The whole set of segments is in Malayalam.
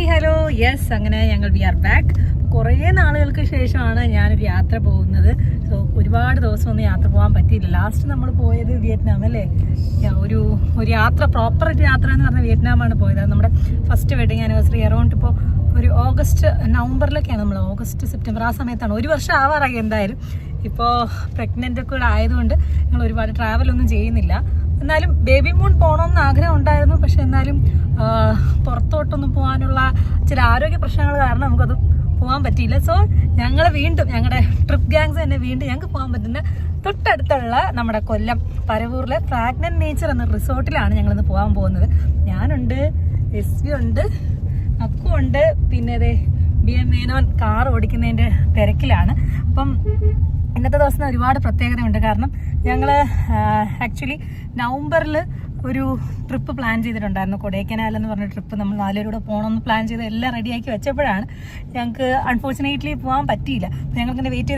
ഹലോ യെസ്, അങ്ങനെ ഞങ്ങൾ വി ആർ ബാക്ക്. കുറേ നാളുകൾക്ക് ശേഷമാണ് ഞാനൊരു യാത്ര പോകുന്നത്. സോ ഒരുപാട് ദിവസമൊന്നും യാത്ര പോകാൻ പറ്റിയില്ല. ലാസ്റ്റ് നമ്മൾ പോയത് വിയറ്റ്നാം അല്ലേ. ഒരു യാത്ര, പ്രോപ്പർ യാത്ര എന്ന് പറഞ്ഞാൽ വിയറ്റ്നാമാണ് പോയത്. നമ്മുടെ ഫസ്റ്റ് വെഡിങ് ആനിവേഴ്സറി അറൗണ്ട് ഇപ്പോൾ ഒരു നവംബറിലൊക്കെയാണ് നമ്മൾ, ഓഗസ്റ്റ് സെപ്റ്റംബർ ആ സമയത്താണ്. ഒരു വർഷം ആവാറായി എന്തായാലും. ഇപ്പോൾ പ്രഗ്നൻ്റ് ഒക്കെ കൂടെ ആയതുകൊണ്ട് ഞങ്ങൾ ഒരുപാട് ട്രാവലൊന്നും ചെയ്യുന്നില്ല. എന്നാലും ബേബി മൂൺ പോകണമെന്ന് ആഗ്രഹം ഉണ്ടായിരുന്നു. പക്ഷെ എന്നാലും പുറത്തോട്ടൊന്നും പോകാനുള്ള ചില ആരോഗ്യ പ്രശ്നങ്ങൾ കാരണം നമുക്കത് പോകാൻ പറ്റിയില്ല. സോ ഞങ്ങൾ വീണ്ടും ഞങ്ങളുടെ ട്രിപ്പ് ഗാങ്സ് തന്നെ വീണ്ടും ഞങ്ങൾക്ക് പോകാൻ പറ്റുന്ന തൊട്ടടുത്തുള്ള നമ്മുടെ കൊല്ലം പരവൂരിലെ ഫ്രാഗ്നന്റ് നേച്ചർ എന്ന റിസോർട്ടിലാണ് ഞങ്ങളിന്ന് പോകാൻ പോകുന്നത്. ഞാനുണ്ട്, എസ് ഉണ്ട്, അക്കു ഉണ്ട്, പിന്നെ BM മേനോൻ കാർ ഓടിക്കുന്നതിൻ്റെ തിരക്കിലാണ്. അപ്പം ഇന്നത്തെ ദിവസം ഒരുപാട് പ്രത്യേകതയുണ്ട്. കാരണം ഞങ്ങൾ ആക്ച്വലി നവംബറിൽ ഒരു ട്രിപ്പ് പ്ലാൻ ചെയ്തിട്ടുണ്ടായിരുന്നു. കൊടൈക്കനാൽ എന്ന് പറഞ്ഞ ട്രിപ്പ് നമ്മൾ 4 പേരൂടെ പോകണമെന്ന് പ്ലാൻ ചെയ്ത് എല്ലാം റെഡിയാക്കി വെച്ചപ്പോഴാണ് ഞങ്ങൾക്ക് അൺഫോർച്ചുനേറ്റ്ലി പോകാൻ പറ്റിയില്ല. ഞങ്ങളിങ്ങനെ വെയിറ്റ്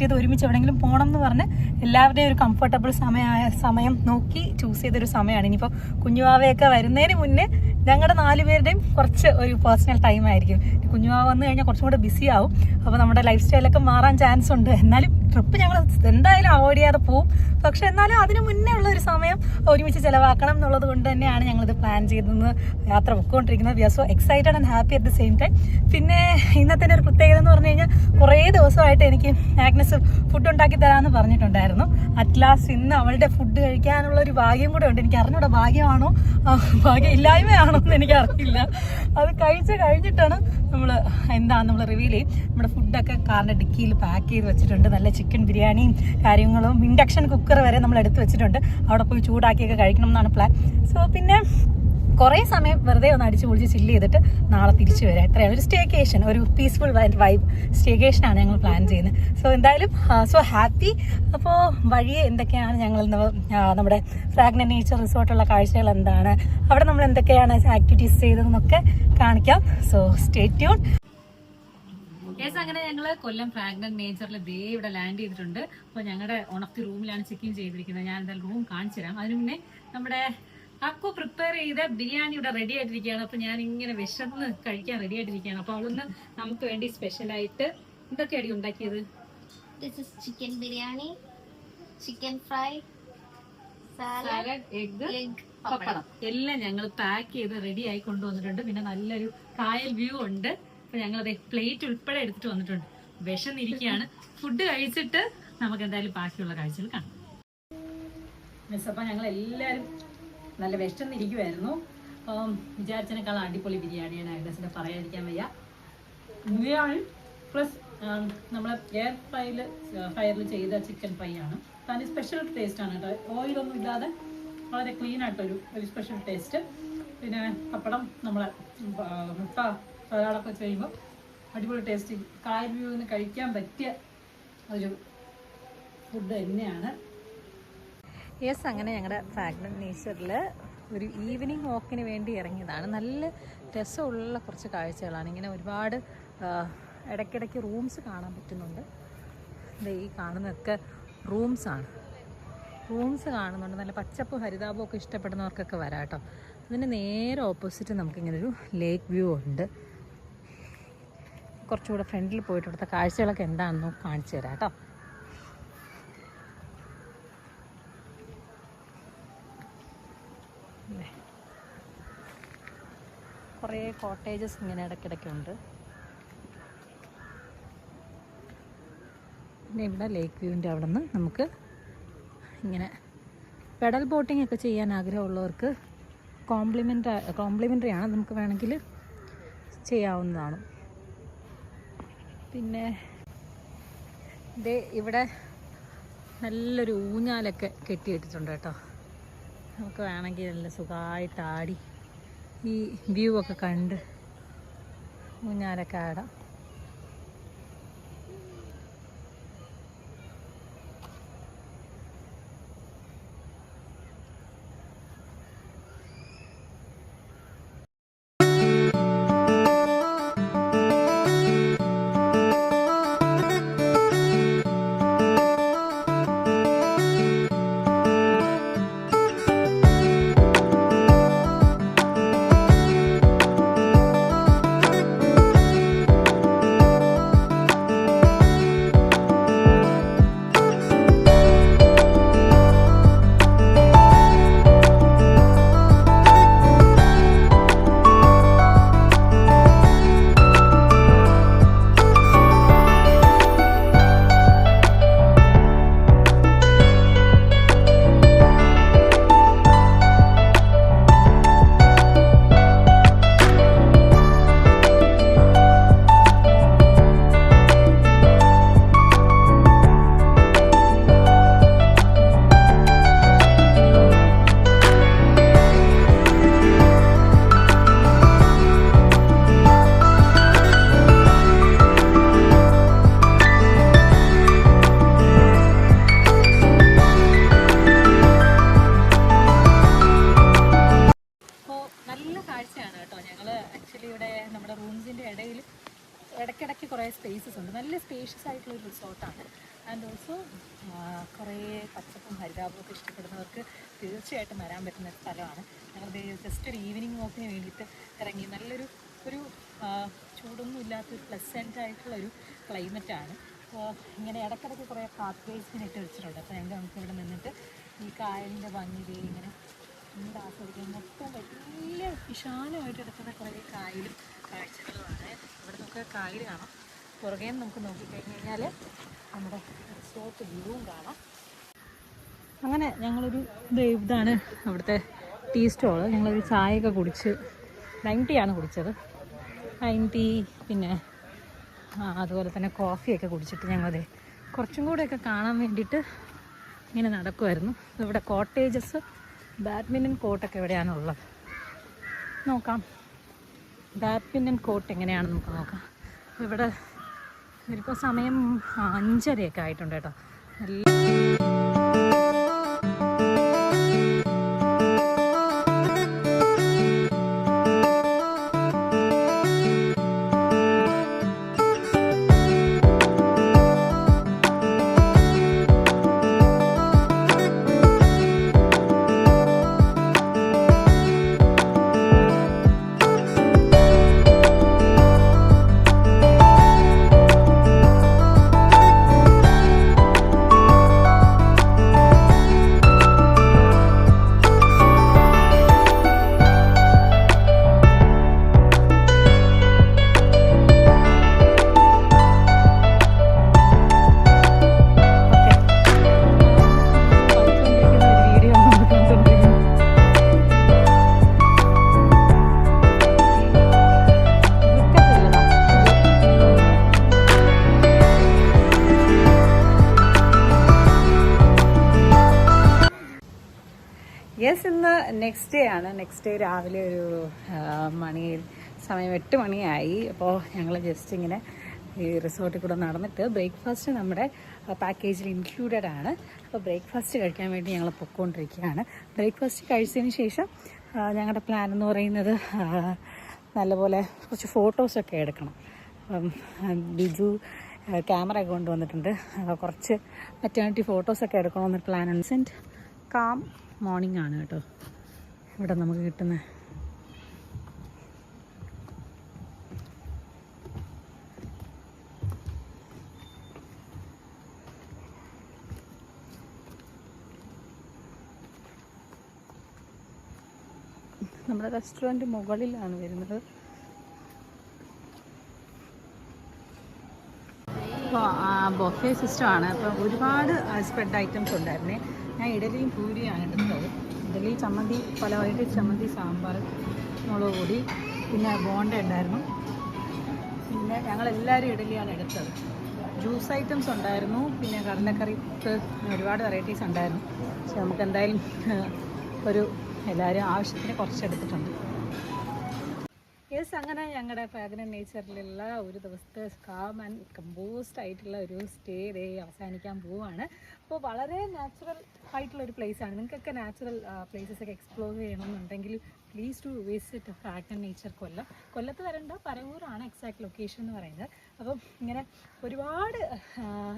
ചെയ്ത് ഒരുമിച്ച് എവിടെയെങ്കിലും പോകണം എന്ന് പറഞ്ഞ് എല്ലാവരുടെയും ഒരു കംഫർട്ടബിൾ സമയം നോക്കി ചൂസ് ചെയ്തൊരു സമയമാണ്. ഇനിയിപ്പോൾ കുഞ്ഞുവാവയൊക്കെ വരുന്നതിന് മുന്നേ ഞങ്ങളുടെ 4 പേരുടെയും കുറച്ച് ഒരു പേഴ്സണൽ ടൈം ആയിരിക്കും. കുഞ്ഞുവാവ വന്നു കഴിഞ്ഞാൽ കുറച്ചും കൂടെ ബിസി ആവും. അപ്പോൾ നമ്മുടെ ലൈഫ് സ്റ്റൈലൊക്കെ മാറാൻ ചാൻസ് ഉണ്ട്. എന്നാലും ട്രിപ്പ് ഞങ്ങൾ എന്തായാലും അവോയ്ഡ് ചെയ്യാതെ പോവും. പക്ഷെ എന്നാലും അതിന് മുന്നേ ഉള്ള ഒരു സമയം ഒരുമിച്ച് ചിലവാക്കണം എന്നുള്ളത് കൊണ്ട് തന്നെയാണ് ഞങ്ങളിത് പ്ലാൻ ചെയ്തെന്ന് യാത്ര പൊയ്ക്കൊണ്ടിരിക്കുന്നത്. We are so excited and happy at the same time. പിന്നെ ഇന്നത്തെ ഒരു പ്രത്യേകത എന്ന് പറഞ്ഞു കഴിഞ്ഞാൽ കുറേ ദിവസമായിട്ട് എനിക്ക് ആഗ്നസ് ഫുഡ് ഉണ്ടാക്കി തരാമെന്ന് പറഞ്ഞിട്ടുണ്ടായിരുന്നു. അറ്റ് ലാസ്റ്റ് ഇന്ന് അവളുടെ ഫുഡ് കഴിക്കാനുള്ള ഒരു ഭാഗ്യം കൂടെ ഉണ്ട്. എനിക്ക് അറിഞ്ഞൂടെ ഭാഗ്യമാണോ ഭാഗ്യം ഇല്ലായ്മയാണോ എന്ന് എനിക്ക് അറിയില്ല. അത് കഴിഞ്ഞിട്ടാണ് നമ്മൾ റിവീൽ ചെയ്യും. നമ്മുടെ ഫുഡൊക്കെ കാറിൻ്റെ ഡിക്കിയിൽ പാക്ക് ചെയ്ത് വെച്ചിട്ടുണ്ട്. നല്ല ചിക്കൻ ബിരിയാണിയും കാര്യങ്ങളും ഇൻഡക്ഷൻ കുക്കർ വരെ നമ്മൾ എടുത്ത് വെച്ചിട്ടുണ്ട്. അവിടെ പോയി ചൂടാക്കിയൊക്കെ കഴിക്കണം എന്നാണ് പ്ലാൻ. സോ പിന്നെ കുറേ സമയം വെറുതെ ഒന്ന് അടിച്ച് പൊളിച്ച് ചില്ല് ചെയ്തിട്ട് നാളെ തിരിച്ചു വരാം. എത്രയാണ് ഒരു സ്റ്റേക്കേഷൻ, ഒരു പീസ്ഫുൾ വൈബ് സ്റ്റേക്കേഷനാണ് ഞങ്ങൾ പ്ലാൻ ചെയ്യുന്നത്. സോ എന്തായാലും സോ ഹാപ്പി. അപ്പോൾ വഴിയെ എന്തൊക്കെയാണ് ഞങ്ങൾ നമ്മുടെ ഫ്രാഗ്നന്റ് നേച്ചർ റിസോർട്ടുള്ള കാഴ്ചകൾ എന്താണ്, അവിടെ നമ്മൾ എന്തൊക്കെയാണ് ആക്ടിവിറ്റീസ് ചെയ്തതെന്നൊക്കെ കാണിക്കാം. So stay tune. യെസ്, അങ്ങനെ ഞങ്ങൾ കൊല്ലം ഫ്രാഗ്നന്റ് നേച്ചറിൽ ഇവിടെ ലാൻഡ് ചെയ്തിട്ടുണ്ട്. അപ്പോൾ ഞങ്ങളുടെ ഓൺ ഓഫ് ദി റൂമിലാണ് ചെക്ക് ഇൻ ചെയ്തിരിക്കുന്നത്. ഞാൻ എന്തായാലും റൂം കാണിച്ചു തരാം. അതിന് മുന്നേ നമ്മുടെ അക്കു പ്രിപ്പയർ ചെയ്ത ബിരിയാണി ഇവിടെ റെഡി ആയിട്ടിരിക്കുകയാണ്. അപ്പോൾ ഞാൻ ഇങ്ങനെ വിശന്ന് കഴിക്കാൻ റെഡി ആയിട്ടിരിക്കുകയാണ്. അപ്പോൾ അവിടുന്ന് നമുക്ക് വേണ്ടി സ്പെഷ്യലായിട്ട് എന്തൊക്കെയാണ് ഉണ്ടാക്കിയത്? Chicken biryani, chicken fry, salad, egg, pappadam എല്ലാം ഞങ്ങൾ പാക്ക് ചെയ്ത് റെഡി ആയി കൊണ്ടുവന്നിട്ടുണ്ട്. പിന്നെ നല്ലൊരു കായൽ വ്യൂ ഉണ്ട്. അപ്പൊ ഞങ്ങളത് പ്ലേറ്റ് ഉൾപ്പെടെ എടുത്തിട്ട് വന്നിട്ടുണ്ട്. വിശന്നിരിക്കുകയാണ്. ഫുഡ് കഴിച്ചിട്ട് നമുക്ക് എന്തായാലും ബാക്കിയുള്ള കാഴ്ചകൾ കാണാം. അപ്പൊ ഞങ്ങൾ എല്ലാവരും നല്ല വിശന്നിരിക്കുമായിരുന്നു. വിചാരിച്ചതിനേക്കാളും അടിപൊളി ബിരിയാണിയാണ് ആഗ്നസിന്റെ, പറയാതിരിക്കാൻ വയ്യ. ബിരിയാണി പ്ലസ് നമ്മൾ എയർ ഫയറിൽ ചെയ്ത ചിക്കൻ ഫ്രൈ ആണ്. അതിന് സ്പെഷ്യൽ ടേസ്റ്റ് ആണ് കേട്ടോ. ഓയിലൊന്നും ഇല്ലാതെ വളരെ ക്ലീൻ ആയിട്ടൊരു സ്പെഷ്യൽ ടേസ്റ്റ്. പിന്നെ പപ്പടം, നമ്മളെ മുട്ട സലാഡൊക്കെ ചെയ്യുമ്പോൾ അടിപൊളി ടേസ്റ്റ്. കായൽ വ്യൂവിന് കഴിക്കാൻ പറ്റിയ ഒരു ഫുഡ് തന്നെയാണ്. യെസ്, അങ്ങനെ ഞങ്ങളുടെ ഫ്രാഗ്നന്റ് നേച്ചറിൽ ഒരു ഈവനിങ് വാക്കിന് വേണ്ടി ഇറങ്ങിയതാണ്. നല്ല രസമുള്ള കുറച്ച് കാഴ്ചകളാണ്. ഇങ്ങനെ ഒരുപാട് ഇടയ്ക്കിടയ്ക്ക് റൂംസ് കാണാൻ പറ്റുന്നുണ്ട്. ഈ കാണുന്നതൊക്കെ റൂംസ് കാണുന്നുണ്ട്. നല്ല പച്ചപ്പ് ഹരിതാപവും ഒക്കെ ഇഷ്ടപ്പെടുന്നവർക്കൊക്കെ വരാം കേട്ടോ. അതിന് നേരെ ഓപ്പോസിറ്റ് നമുക്കിങ്ങനൊരു ലേക്ക് വ്യൂ ഉണ്ട്. കുറച്ചുകൂടെ ഫ്രണ്ടിൽ പോയിട്ട് ഇവിടുത്തെ കാഴ്ചകളൊക്കെ എന്താണെന്ന് കാണിച്ചു തരാം കേട്ടോ. കുറേ കോട്ടേജസ് ഇങ്ങനെ ഇടയ്ക്കിടയ്ക്കുണ്ട്. പിന്നെ ഇവിടെ ലേക്ക് വ്യൂവിൻ്റെ അവിടെ നിന്ന് നമുക്ക് ഇങ്ങനെ പെഡൽ ബോട്ടിംഗ് ഒക്കെ ചെയ്യാൻ ആഗ്രഹമുള്ളവർക്ക് കോംപ്ലിമെൻ്ററി ആണ്, നമുക്ക് വേണമെങ്കിൽ ചെയ്യാവുന്നതാണ്. പിന്നെ ഇവിടെ നല്ലൊരു ഊഞ്ഞാലൊക്കെ കെട്ടിയിട്ടിട്ടുണ്ട് കേട്ടോ. നമുക്ക് വേണമെങ്കിൽ നല്ല സുഖമായിട്ട് ആടി ഈ വ്യൂ ഒക്കെ കണ്ട് ഊഞ്ഞാലൊക്കെ ആടാം. ആക്ച്വലി ഇവിടെ നമ്മുടെ റൂംസിൻ്റെ ഇടയിൽ ഇടയ്ക്കിടയ്ക്ക് കുറേ സ്പേസസ് ഉണ്ട്. നല്ല സ്പേഷ്യസ് ആയിട്ടുള്ളൊരു റിസോർട്ടാണ്. ആൻഡ് ഓൾസോ കുറേ പച്ചപ്പും ഹരിതാപവും ഒക്കെ ഇഷ്ടപ്പെടുന്നവർക്ക് തീർച്ചയായിട്ടും വരാൻ പറ്റുന്ന സ്ഥലമാണ്. ഞങ്ങൾ ജസ്റ്റ് ഒരു ഈവനിങ് വാക്കിന് വേണ്ടിയിട്ട് ഇറങ്ങി. നല്ലൊരു ചൂടൊന്നും ഇല്ലാത്തൊരു പ്ലസൻ്റ് ആയിട്ടുള്ളൊരു ക്ലൈമറ്റാണ്. അപ്പോൾ ഇങ്ങനെ ഇടയ്ക്കിടയ്ക്ക് കുറേ പാത്ത് വേസിന് ഇട്ട് വെച്ചിട്ടുണ്ട്. അപ്പോൾ നമുക്ക് ഇവിടെ നിന്നിട്ട് ഈ കായലിൻ്റെ ഭംഗി ഇങ്ങനെ ആസ്വദിക്കാൻ. മൊത്തം വലിയ വിശാലമായിട്ട് എടുക്കുന്ന കുറേ കായലും കാഴ്ചകളുമാണ്. ഇവിടെ നമുക്ക് കായൽ കാണാം. പുറകെ നമുക്ക് നോക്കിക്കഴിഞ്ഞ് കഴിഞ്ഞാൽ നമ്മുടെ റിസോർട്ട് വ്യൂവും കാണാം. അങ്ങനെ ഞങ്ങളൊരു ഇതാണ് അവിടുത്തെ ടീ സ്റ്റോള്. ഞങ്ങളൊരു ചായയൊക്കെ കുടിച്ച് ലൈം ടീ ആണ് കുടിച്ചത്. ലൈം ടീ പിന്നെ അതുപോലെ തന്നെ കോഫിയൊക്കെ കുടിച്ചിട്ട് ഞങ്ങളത് കുറച്ചും കൂടെയൊക്കെ കാണാൻ വേണ്ടിയിട്ട് ഇങ്ങനെ നടക്കുമായിരുന്നു. ഇവിടെ കോട്ടേജസ്, ബാഡ്മിൻ്റൺ കോർട്ടൊക്കെ എവിടെയാണുള്ളത് നോക്കാം. ബാഡ്മിൻ്റൺ കോർട്ട് എങ്ങനെയാണെന്ന് നമുക്ക് നോക്കാം. ഇവിടെ ഇപ്പോൾ സമയം 5:30 ആയിട്ടുണ്ട് കേട്ടോ. നല്ല ഇന്ന് നെക്സ്റ്റ് ഡേ ആണ്. നെക്സ്റ്റ് ഡേ രാവിലെ ഒരു സമയം 8 മണിയായി. അപ്പോൾ ഞങ്ങൾ ജസ്റ്റ് ഇങ്ങനെ ഈ റിസോർട്ടിൽ കൂടെ നടന്നിട്ട് ബ്രേക്ക്ഫാസ്റ്റ് നമ്മുടെ പാക്കേജിൽ ഇൻക്ലൂഡഡ് ആണ്. അപ്പോൾ ബ്രേക്ക്ഫാസ്റ്റ് കഴിക്കാൻ വേണ്ടി ഞങ്ങൾ പൊയ്ക്കൊണ്ടിരിക്കുകയാണ്. ബ്രേക്ക്ഫാസ്റ്റ് കഴിച്ചതിന് ശേഷം ഞങ്ങളുടെ പ്ലാൻ എന്ന് പറയുന്നത് നല്ലപോലെ കുറച്ച് ഫോട്ടോസൊക്കെ എടുക്കണം. ബിജു ക്യാമറ കൊണ്ടുവന്നിട്ടുണ്ട്. കുറച്ച് മെറ്റേണിറ്റി ഫോട്ടോസൊക്കെ എടുക്കണമെന്നൊരു പ്ലാനുണ്ട്. കാം മോർണിംഗ് ആണ് കേട്ടോ ഇവിടെ നമുക്ക് കിട്ടുന്നത്. നമ്മുടെ റെസ്റ്റോറൻറ്റ് മുകളിലാണ് വരുന്നത്. അപ്പോൾ ബൊഫേ സിസ്റ്റമാണ്. അപ്പോൾ ഒരുപാട് സ്പ്രെഡ് ഐറ്റംസ് ഉണ്ടായിരുന്നേ. ഞാൻ ഇഡലിയും പൂരിയാണ് എടുത്തത്. ഇഡലി, ചമ്മന്തി, പല വൈകിട്ട് ചമ്മന്തി, സാമ്പാർ, മുളക് പൊടി, പിന്നെ ബോണ്ട ഉണ്ടായിരുന്നു. പിന്നെ ഞങ്ങളെല്ലാവരും ഇഡലിയാണ് എടുത്തത്. ജ്യൂസ് ഐറ്റംസ് ഉണ്ടായിരുന്നു, പിന്നെ കടലക്കറി, ഒരുപാട് വെറൈറ്റീസ് ഉണ്ടായിരുന്നു. പക്ഷെ നമുക്ക് എന്തായാലും എല്ലാവരും ആവശ്യത്തിന് കുറച്ചെടുത്തിട്ടുണ്ട്. അങ്ങനെ ഞങ്ങളുടെ ഫ്രാഗ്രന്റ് നേച്ചറിലുള്ള ഒരു ദിവസത്തെ കാം ആൻഡ് കമ്പോസ്ഡ് ആയിട്ടുള്ള ഒരു സ്റ്റേ ഡേ അവസാനിക്കാൻ പോവുകയാണ്. അപ്പോൾ വളരെ നാച്ചുറൽ ആയിട്ടുള്ളൊരു പ്ലേസാണ്. നിങ്ങൾക്കൊക്കെ നാച്ചുറൽ പ്ലേസസ് ഒക്കെ എക്സ്പ്ലോർ ചെയ്യണമെന്നുണ്ടെങ്കിൽ please to visit fragrant nature കൊല്ലത്ത് വരേണ്ട, പരവൂരാണ് എക്സാക്ട് ലൊക്കേഷൻ എന്ന് പറയുന്നത്. അപ്പം ഇങ്ങനെ ഒരുപാട്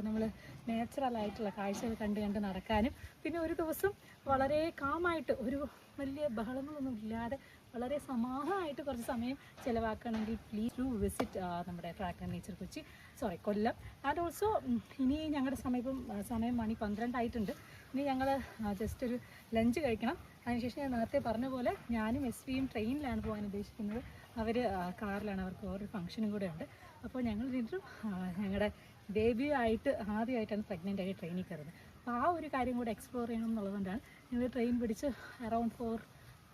നമ്മൾ നാച്ചുറലായിട്ടുള്ള കാഴ്ചകൾ കണ്ട് നടക്കാനും, പിന്നെ ഒരു ദിവസം വളരെ കാമായിട്ട് ഒരു വലിയ ബഹളങ്ങളൊന്നും ഇല്ലാതെ വളരെ സമാധാനമായിട്ട് കുറച്ച് സമയം ചിലവാക്കണമെങ്കിൽ പ്ലീസ് ടു വിസിറ്റ് നമ്മുടെ fragrant nature Kollam. And also ഇനി ഞങ്ങളുടെ സമയം മണി 12 ആയിട്ടുണ്ട്. ഇനി ഞങ്ങൾ ജസ്റ്റ് ഒരു ലഞ്ച് കഴിക്കണം. അതിനുശേഷം ഞാൻ നേരത്തെ പറഞ്ഞ പോലെ ഞാനും SVയും ട്രെയിനിലാണ് പോകാൻ ഉദ്ദേശിക്കുന്നത്. അവർ കാറിലാണ്, അവർക്ക് വേറൊരു ഫംഗ്ഷനും കൂടെ ഉണ്ട്. അപ്പോൾ ഞങ്ങൾ വീണ്ടും ഞങ്ങളുടെ ബേബിയായിട്ട് ആദ്യമായിട്ടാണ് പ്രഗ്നൻ്റ് ആയി ട്രെയിനിൽ കയറുന്നത്. അപ്പോൾ ആ ഒരു കാര്യം കൂടെ എക്സ്പ്ലോർ ചെയ്യണം എന്നുള്ളതുകൊണ്ടാണ് ഞങ്ങൾ ട്രെയിൻ പിടിച്ച് അറൗണ്ട്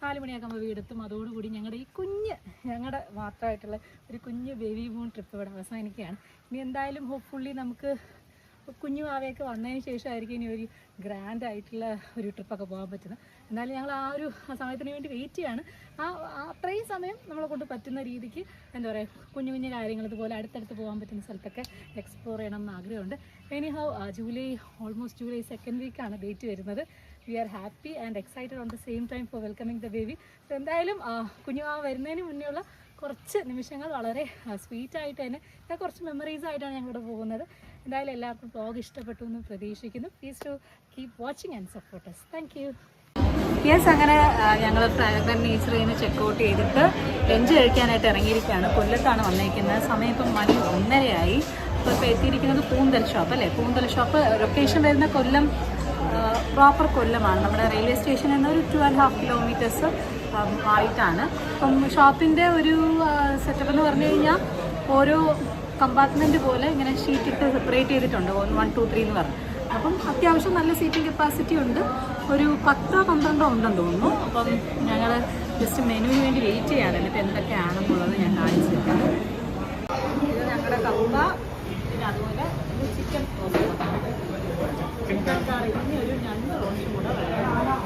4 മണിയാകുമ്പോൾ വീടെത്തും. അതോടുകൂടി ഞങ്ങളുടെ മാത്രമായിട്ടുള്ള ഒരു കുഞ്ഞ് ബേബി മൂൺ ട്രിപ്പ് ഇവിടെ അവസാനിക്കുകയാണ്. ഇനി എന്തായാലും ഹോപ്പ്ഫുള്ളി നമുക്ക് കുഞ്ഞു ആവയൊക്കെ വന്നതിന് ശേഷമായിരിക്കും ഇനി ഒരു ഗ്രാൻഡ് ആയിട്ടുള്ള ഒരു ട്രിപ്പൊക്കെ പോകാൻ പറ്റുന്നത്. എന്നാലും ഞങ്ങൾ ആ സമയത്തിന് വേണ്ടി വെയിറ്റ് ചെയ്യാണ്. അത്രയും സമയം നമ്മളെ കൊണ്ട് പറ്റുന്ന രീതിക്ക് എന്താ പറയുക, കുഞ്ഞു കാര്യങ്ങൾ ഇതുപോലെ അടുത്തടുത്ത് പോകാൻ പറ്റുന്ന സ്ഥലത്തൊക്കെ എക്സ്പ്ലോർ ചെയ്യണം എന്ന് ആഗ്രഹമുണ്ട്. എനിഹൗ ഓൾമോസ്റ്റ് ജൂലൈ 2nd വീക്കാണ് ഡേറ്റ് വരുന്നത്. We are happy and excited on the same time for welcoming the baby. So എന്തായാലും കുഞ്ഞുമാവ വരുന്നതിന് മുന്നേ ഉള്ള കുറച്ച് നിമിഷങ്ങൾ വളരെ സ്വീറ്റ് ആയിട്ട് തന്നെ കുറച്ച് മെമ്മറീസ് ആയിട്ടാണ് ഞങ്ങളിവിടെ പോകുന്നത്. എന്തായാലും എല്ലാവർക്കും വ്ലോഗ് ഇഷ്ടപ്പെട്ടു എന്ന് പ്രതീക്ഷിക്കുന്നു. Please to keep watching and support us. Thank you. Yes, അങ്ങനെ ഞങ്ങൾ ഫ്രാഗ്രൻ നേച്ചറിൽ നിന്ന് ചെക്കൗട്ട് ചെയ്തിട്ട് ലഞ്ച് കഴിക്കാനായിട്ട് ഇറങ്ങിയിരിക്കുകയാണ്. കൊല്ലത്താണ് വന്നിരിക്കുന്നത്. സമയം ഇപ്പം മണി 1:30 അപ്പോൾ ഇപ്പോൾ എത്തിയിരിക്കുന്നത് പൂന്തൽ ഷോപ്പ് അല്ലേ. പൂന്തൽ ഷോപ്പ് ലൊക്കേഷൻ വരുന്ന കൊല്ലം, പ്രോപ്പർ കൊല്ലമാണ്. നമ്മുടെ റെയിൽവേ സ്റ്റേഷനിൽ നിന്ന് ഒരു 2.5 കിലോമീറ്റേഴ്സ് ആയിട്ടാണ്. അപ്പം ഷോപ്പിൻ്റെ ഒരു സെറ്റപ്പ് എന്ന് പറഞ്ഞു കഴിഞ്ഞാൽ ഓരോ കമ്പാർട്ട്മെൻറ്റ് പോലെ ഇങ്ങനെ ഷീറ്റ് ഇട്ട് സെപ്പറേറ്റ് ചെയ്തിട്ടുണ്ട്. 1, 2, 3 എന്ന് പറഞ്ഞു. അപ്പം അത്യാവശ്യം നല്ല സീറ്റിംഗ് കപ്പാസിറ്റി ഉണ്ട്. ഒരു 10-12 ഉണ്ടെന്ന് തോന്നുന്നു. അപ്പം ഞങ്ങൾ ജസ്റ്റ് മെനുവിന് വേണ്ടി വെയിറ്റ് ചെയ്യാണ്. എന്നിട്ട് എന്തൊക്കെയാണെന്നുള്ളത് ഞാൻ കാണിച്ചിരിക്കാം. ഇത് ഞങ്ങളുടെ കപ്പ, പിന്നെ അതുപോലെ ഇത് ചിക്കൻ ചിക്കൻ കറി, ഇനി ഒരു 2 റോസ്റ്റ് കൂടെ വേണം.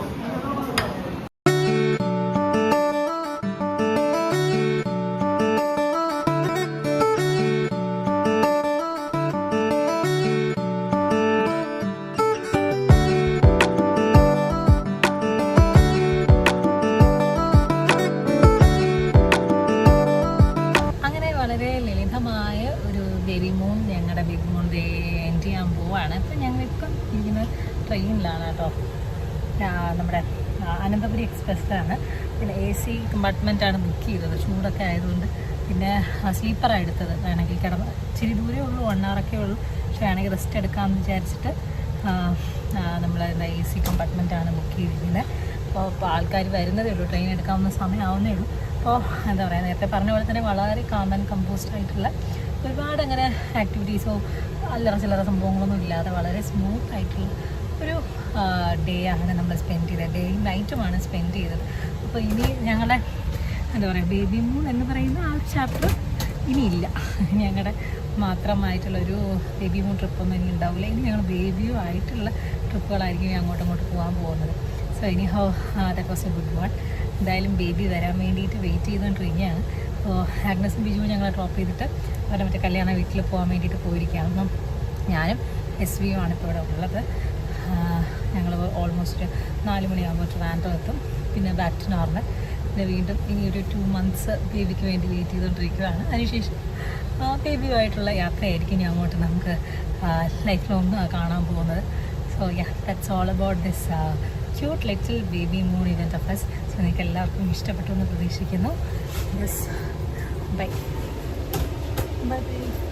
ബേബി മൂൺ, ഞങ്ങളുടെ ബേബി മൂൺ എൻഡ് ചെയ്യാൻ പോവാണ്. ഇപ്പം ഞങ്ങളിപ്പം ഇരിക്കുന്ന ട്രെയിനിലാണ് കേട്ടോ. നമ്മുടെ അനന്തപുരി എക്സ്പ്രസ്സിലാണ്. പിന്നെ AC കമ്പാർട്ട്മെൻറ്റാണ് ബുക്ക് ചെയ്തത്. ചൂടൊക്കെ ആയതുകൊണ്ട് പിന്നെ സ്ലീപ്പറാണ് എടുത്തത്. വേണമെങ്കിൽ കിടന്ന് ഇച്ചിരി ദൂരമേ ഉള്ളൂ, 1 hour ഉള്ളൂ. പക്ഷേ വേണമെങ്കിൽ റെസ്റ്റ് എടുക്കാമെന്ന് വിചാരിച്ചിട്ട് നമ്മൾ AC കമ്പാർട്ട്മെൻറ്റാണ് ബുക്ക് ചെയ്തിരിക്കുന്നത്. അപ്പോൾ ആൾക്കാർ വരുന്നതേ ഉള്ളൂ, ട്രെയിൻ എടുക്കാവുന്ന സമയമാവുന്നേ ഉള്ളൂ. അപ്പോൾ എന്താ പറയുക, നേരത്തെ പറഞ്ഞ പോലെ തന്നെ വളരെ കാം ആൻഡ് കമ്പോസ്ഡ് ആയിട്ടുള്ള ഒരുപാട് അങ്ങനെ ആക്ടിവിറ്റീസോ അല്ലറ ചില്ലറ സംഭവങ്ങളൊന്നും ഇല്ലാതെ വളരെ സ്മൂത്ത് ആയിട്ടുള്ള ഒരു ഡേ ആണ് നമ്മൾ സ്പെൻഡ് ചെയ്തത്. ഡേയും നൈറ്റുമാണ് സ്പെൻഡ് ചെയ്തത്. അപ്പോൾ ഇനി ഞങ്ങളുടെ എന്താ പറയുക, ബേബി മൂൺ എന്ന് പറയുന്ന ആ ചാപ്റ്റർ ഇനിയില്ല. ഞങ്ങളുടെ മാത്രമായിട്ടുള്ളൊരു ബേബി മൂൺ ട്രിപ്പൊന്നും ഇനി ഉണ്ടാവില്ല. ഇനി ഞങ്ങൾ ബേബിയും ആയിട്ടുള്ള ട്രിപ്പുകളായിരിക്കും അങ്ങോട്ടും പോകാൻ പോകുന്നത്. സോ ഇനി that was A good one. എന്തായാലും ബേബി വരാൻ വേണ്ടിയിട്ട് വെയിറ്റ് ചെയ്തുകൊണ്ടിരിക്കുകയാണ്. അപ്പോൾ ആഗ്നസും ബിജുവും ഞങ്ങളെ ഡ്രോപ്പ് ചെയ്തിട്ട് അവരെ മറ്റേ കല്യാണ വീട്ടിൽ പോകാൻ വേണ്ടിയിട്ട് പോയിരിക്കുകയാണ്. അപ്പം ഞാനും SVU ആണ് ഇപ്പോൾ ഇവിടെ ഉള്ളത്. ഞങ്ങൾ ഓൾമോസ്റ്റ് 4 മണിയാകുമ്പോൾ ട്രിവാൻഡ്രം എത്തും. പിന്നെ ബാക്ക് ടു നോർമൽ. പിന്നെ വീണ്ടും ഇനി ഒരു 2 months ബേബിക്ക് വേണ്ടി വെയിറ്റ് ചെയ്തുകൊണ്ടിരിക്കുകയാണ്. അതിനുശേഷം ബേബിയുമായിട്ടുള്ള യാത്രയായിരിക്കും ഇനി അങ്ങോട്ട് നമുക്ക് ലൈഫ് ലോങ് കാണാൻ പോകുന്നത്. So that's all about this cute little baby moon event of us. So നിങ്ങൾക്ക് എല്ലാവർക്കും ഇഷ്ടപ്പെട്ടു എന്ന് പ്രതീക്ഷിക്കുന്നു. ബൈ. Bye.